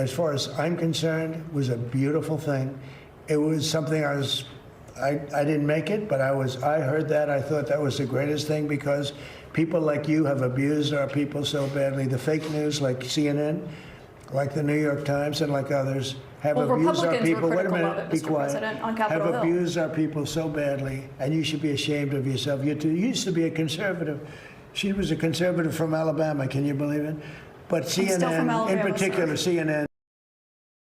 as far as I'm concerned, was a beautiful thing. It was something I didn't make it, but I heard that. I thought that was the greatest thing because people like you have abused our people so badly. The fake news like CNN, like the New York Times, and like others have abused our people. Wait a minute, be quiet. Have abused our people so badly, and you should be ashamed of yourself. You used to be a conservative. She was a conservative from Alabama. Can you believe it? But CNN, in particular, CNN.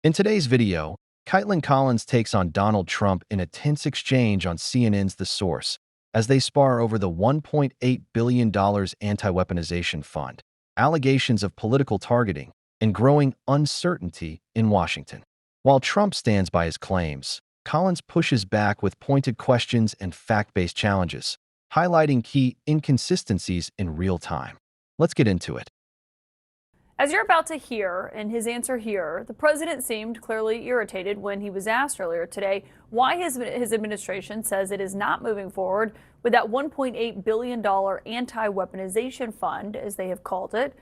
In today's video, Kaitlan Collins takes on Donald Trump in a tense exchange on CNN's The Source as they spar over the $1.8 billion anti-weaponization fund, allegations of political targeting, and growing uncertainty in Washington. While Trump stands by his claims, Collins pushes back with pointed questions and fact-based challenges, highlighting key inconsistencies in real time. Let's get into it. As you're about to hear in his answer here, the president seemed clearly irritated when he was asked earlier today why his administration says it is not moving forward with that $1.8 billion anti-weaponization fund, as they have called it.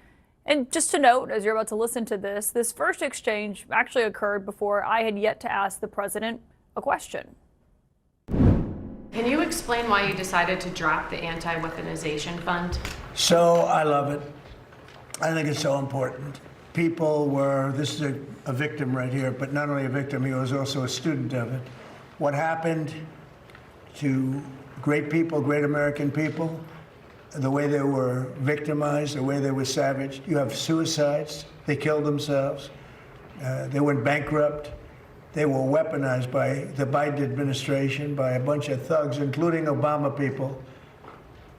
And just to note, as you're about to listen to this first exchange actually occurred before I had yet to ask the president a question. Can you explain why you decided to drop the anti-weaponization fund? So I love it. I think it's so important. This is a victim right here, but not only a victim, he was also a student of it. What happened to great people, great American people, the way they were victimized, the way they were savaged. You have suicides, they killed themselves, they went bankrupt, they were weaponized by the Biden administration, by a bunch of thugs, including Obama people,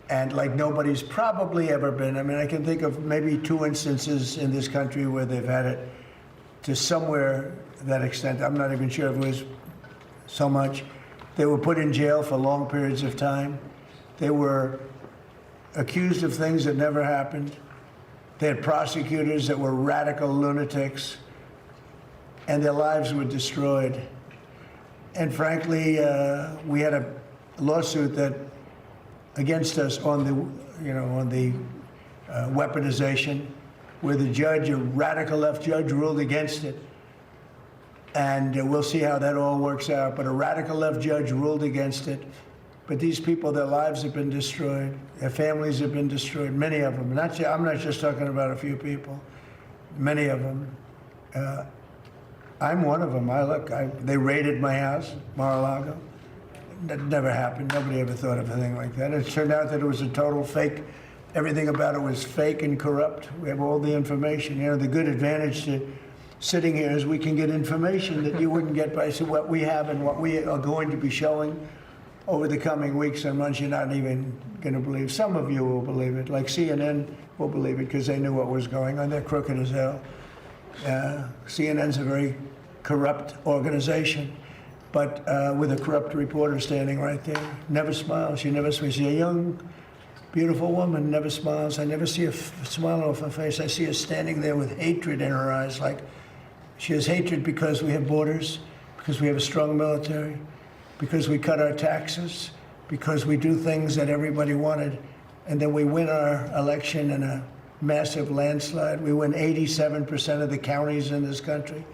and like nobody's probably ever been. I mean, I can think of maybe 2 instances in this country where they've had it to somewhere that extent. I'm not even sure if it was so much. They were put in jail for long periods of time. They were accused of things that never happened. They had prosecutors that were radical lunatics, and their lives were destroyed. And frankly, we had a lawsuit that against us on the weaponization, where the judge, a radical left judge, ruled against it. And we'll see how that all works out. But a radical left judge ruled against it. But these people, their lives have been destroyed. Their families have been destroyed, many of them. I'm not just talking about a few people, many of them. I'm one of them. They raided my house, Mar-a-Lago. That never happened. Nobody ever thought of a thing like that. It turned out that it was a total fake. Everything about it was fake and corrupt. We have all the information. You know, the good advantage to sitting here is we can get information that you wouldn't get by what we have and what we are going to be showing over the coming weeks and months. You're not even going to believe. Some of you will believe it, like CNN will believe it because they knew what was going on. They're crooked as hell. CNN's a very corrupt organization, but with a corrupt reporter standing right there. Never smiles. She never smiles. She's a young, beautiful woman, never smiles. I never see a smile off her face. I see her standing there with hatred in her eyes, like she has hatred because we have borders, because we have a strong military, because we cut our taxes, because we do things that everybody wanted, and then we win our election in a massive landslide. We win 87% of the counties in this country.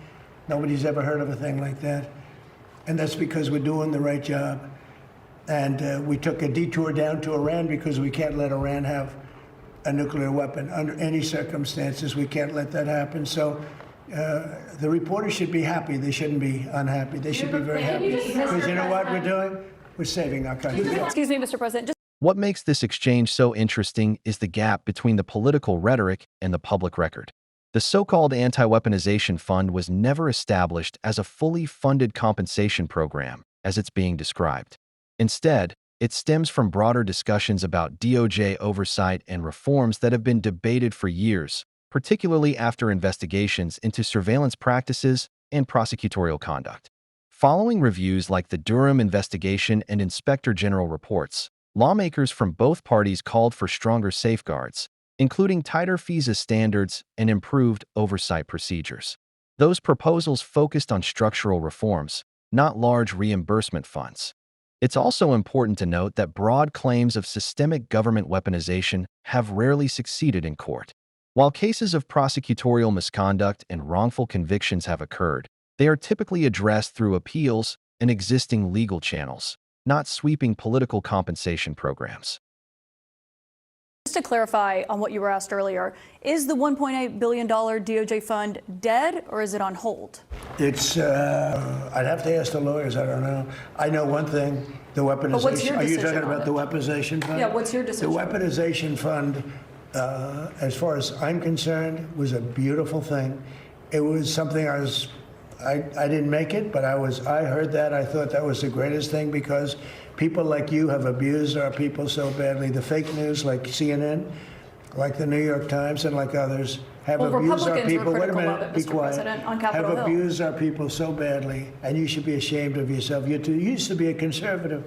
Nobody's ever heard of a thing like that. And that's because we're doing the right job. And we took a detour down to Iran because we can't let Iran have a nuclear weapon under any circumstances. We can't let that happen. So the reporters should be happy. They shouldn't be unhappy. They should be very happy. Because you know what we're doing? We're saving our country. Excuse me, Mr. President. What makes this exchange so interesting is the gap between the political rhetoric and the public record. The so-called anti-weaponization fund was never established as a fully funded compensation program, as it's being described. Instead, it stems from broader discussions about DOJ oversight and reforms that have been debated for years, particularly after investigations into surveillance practices and prosecutorial conduct. Following reviews like the Durham investigation and Inspector General reports, lawmakers from both parties called for stronger safeguards, including tighter FISA standards and improved oversight procedures. Those proposals focused on structural reforms, not large reimbursement funds. It's also important to note that broad claims of systemic government weaponization have rarely succeeded in court. While cases of prosecutorial misconduct and wrongful convictions have occurred, they are typically addressed through appeals and existing legal channels, not sweeping political compensation programs. Just to clarify on what you were asked earlier, is the $1.8 billion DOJ fund dead or is it on hold? It's, I'd have to ask the lawyers, I don't know. I know one thing, the weaponization. But what's your Are you decision talking on about it? the weaponization fund? Yeah, what's your decision? The weaponization fund, as far as I'm concerned, was a beautiful thing. It was something I didn't make it, but I heard that. I thought that was the greatest thing because people like you have abused our people so badly. The fake news like CNN, like the New York Times, and like others have abused our people. Wait a minute, be quiet. Have abused our people so badly, and you should be ashamed of yourself. You used to be a conservative.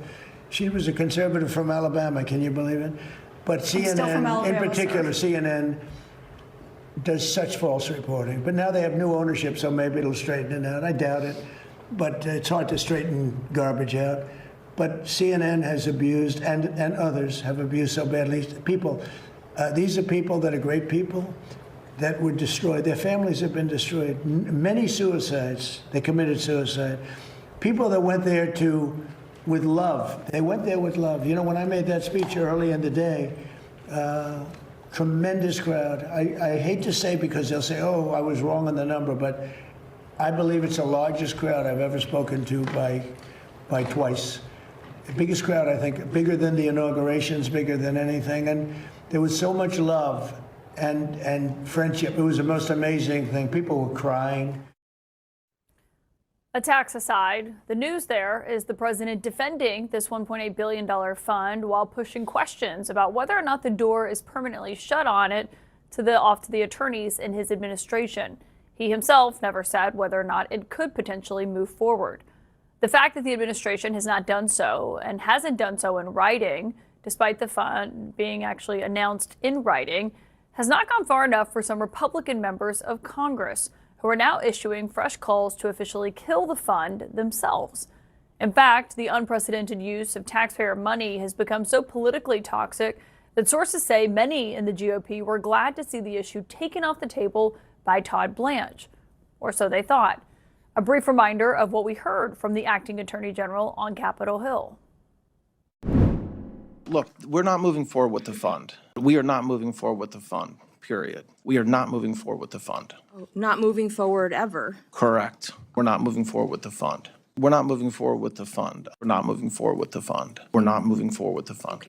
She was a conservative from Alabama. Can you believe it? But CNN, in particular, CNN does such false reporting. But now they have new ownership, so maybe it'll straighten it out. I doubt it, but it's hard to straighten garbage out. But CNN has abused, and others have abused so badly. People, these are people that are great people that were destroyed. Their families have been destroyed. Many suicides. They committed suicide. People that went there with love. They went there with love. You know, when I made that speech early in the day, tremendous crowd. I hate to say because they'll say, oh, I was wrong on the number, but I believe it's the largest crowd I've ever spoken to by twice. The biggest crowd, I think, bigger than the inaugurations, bigger than anything. And there was so much love and friendship. It was the most amazing thing. People were crying. Attacks aside, the news there is the president defending this $1.8 billion fund while pushing questions about whether or not the door is permanently shut on it off to the attorneys in his administration. He himself never said whether or not it could potentially move forward. The fact that the administration has not done so and hasn't done so in writing, despite the fund being actually announced in writing, has not gone far enough for some Republican members of Congress, who are now issuing fresh calls to officially kill the fund themselves. In fact, the unprecedented use of taxpayer money has become so politically toxic that sources say many in the GOP were glad to see the issue taken off the table by Todd Blanche, or so they thought. A brief reminder of what we heard from the acting attorney general on Capitol Hill. Look, we're not moving forward with the fund. We are not moving forward with the fund, period. We are not moving forward with the fund. Not moving forward ever. Correct. We're not moving forward with the fund. We're not moving forward with the fund. We're not moving forward with the fund. We're not moving forward with the fund.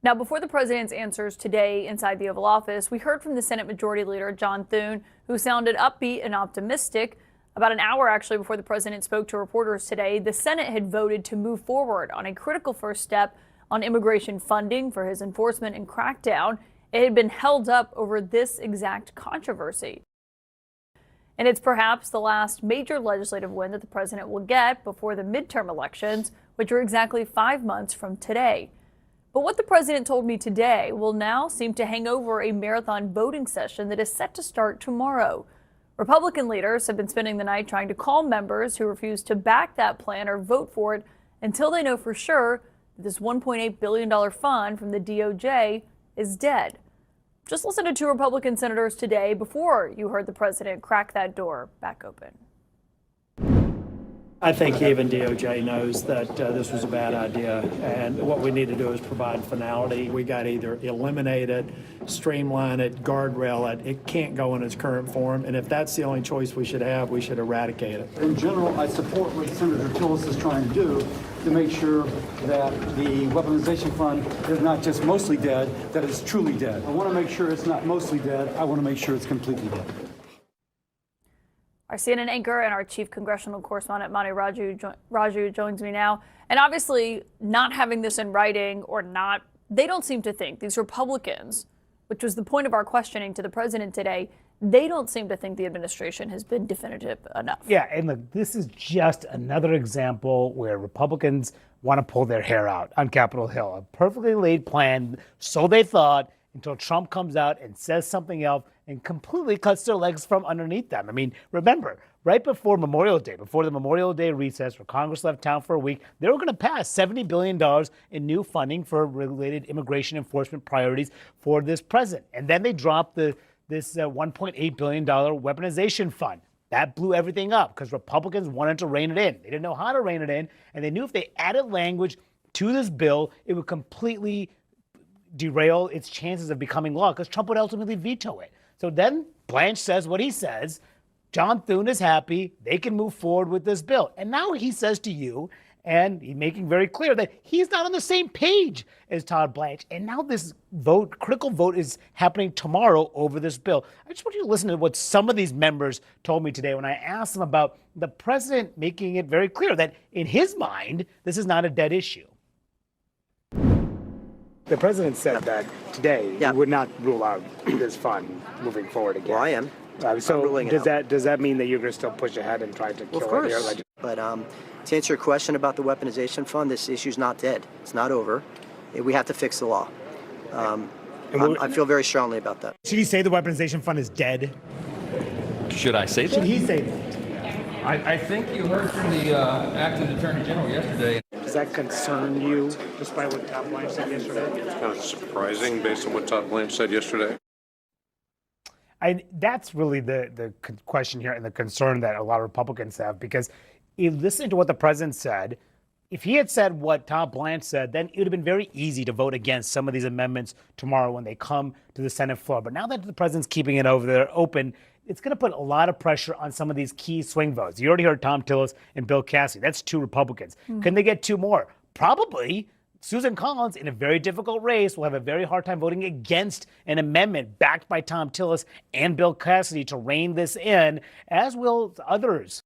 Now, before the president's answers today inside the Oval Office, we heard from the Senate Majority Leader, John Thune, who sounded upbeat and optimistic. About an hour, actually, before the president spoke to reporters today, the Senate had voted to move forward on a critical first step on immigration funding for his enforcement and crackdown. It had been held up over this exact controversy. And it's perhaps the last major legislative win that the president will get before the midterm elections, which are exactly 5 months from today. But what the president told me today will now seem to hang over a marathon voting session that is set to start tomorrow. Republican leaders have been spending the night trying to calm members who refuse to back that plan or vote for it until they know for sure that this $1.8 billion fund from the DOJ is dead. Just listen to two Republican senators today before you heard the president crack that door back open. I think even DOJ knows that this was a bad idea, and what we need to do is provide finality. We got to either eliminate it, streamline it, guardrail it. It can't go in its current form, and if that's the only choice we should have, we should eradicate it. In general, I support what Senator Tillis is trying to do to make sure that the weaponization fund is not just mostly dead, that it's truly dead. I want to make sure it's not mostly dead. I want to make sure it's completely dead. Our CNN anchor and our chief congressional correspondent, Mani Raju, joins me now. And obviously, not having this in writing or not, they don't seem to think, these Republicans, which was the point of our questioning to the president today, they don't seem to think the administration has been definitive enough. Yeah, and look, this is just another example where Republicans want to pull their hair out on Capitol Hill. A perfectly laid plan, so they thought, until Trump comes out and says something else and completely cuts their legs from underneath them. I mean, remember, right before Memorial Day, before the Memorial Day recess where Congress left town for a week, they were going to pass $70 billion in new funding for related immigration enforcement priorities for this president. And then they dropped this $1.8 billion weaponization fund. That blew everything up because Republicans wanted to rein it in. They didn't know how to rein it in, and they knew if they added language to this bill, it would completely derail its chances of becoming law because Trump would ultimately veto it. So then Blanche says what he says. John Thune is happy. They can move forward with this bill. And now he says to you, and he's making very clear that he's not on the same page as Todd Blanche. And now this critical vote is happening tomorrow over this bill. I just want you to listen to what some of these members told me today when I asked them about the president making it very clear that in his mind, this is not a dead issue. The president said that today he would not rule out this fund moving forward again. Well, I am. So does that mean that you're going to still push ahead and try to kill it here? Of course. But to answer your question about the weaponization fund, this issue's not dead. It's not over. We have to fix the law. I feel very strongly about that. Should he say the weaponization fund is dead? Should I say that? Should he say that? I think you heard from the acting attorney general yesterday. Does that concern you, despite what Todd Blanche said yesterday? It's kind of surprising based on what Todd Blanche said yesterday. That's really the question here and the concern that a lot of Republicans have, because if listening to what the president said, if he had said what Todd Blanche said, then it would have been very easy to vote against some of these amendments tomorrow when they come to the Senate floor. But now that the president's keeping it over there open, it's going to put a lot of pressure on some of these key swing votes. You already heard Tom Tillis and Bill Cassidy. That's 2 Republicans. Can they get 2 more? Probably. Susan Collins, in a very difficult race, will have a very hard time voting against an amendment backed by Tom Tillis and Bill Cassidy to rein this in, as will others.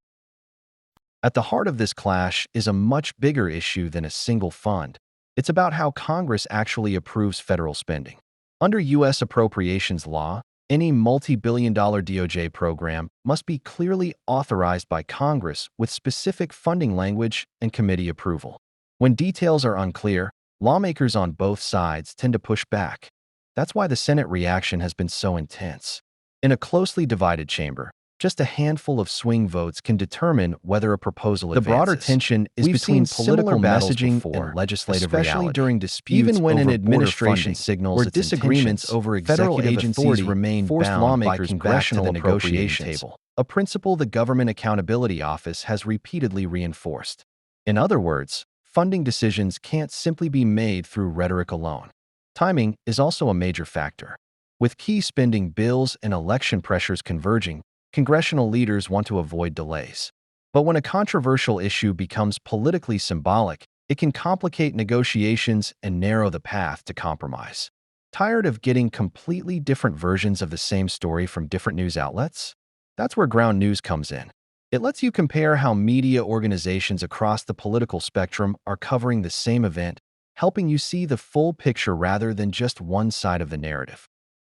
At the heart of this clash is a much bigger issue than a single fund. It's about how Congress actually approves federal spending. Under U.S. appropriations law, any multi-billion-dollar DOJ program must be clearly authorized by Congress with specific funding language and committee approval. When details are unclear, lawmakers on both sides tend to push back. That's why the Senate reaction has been so intense. In a closely divided chamber, just a handful of swing votes can determine whether a proposal advances. The broader tension is between political messaging and legislative reality, especially during disputes even when an administration signals its disagreements over federal agencies remain forced lawmakers back to the negotiation table, a principle the Government Accountability Office has repeatedly reinforced. In other words, funding decisions can't simply be made through rhetoric alone. Timing is also a major factor. With key spending bills and election pressures converging, congressional leaders want to avoid delays. But when a controversial issue becomes politically symbolic, it can complicate negotiations and narrow the path to compromise. Tired of getting completely different versions of the same story from different news outlets? That's where Ground News comes in. It lets you compare how media organizations across the political spectrum are covering the same event, helping you see the full picture rather than just one side of the narrative.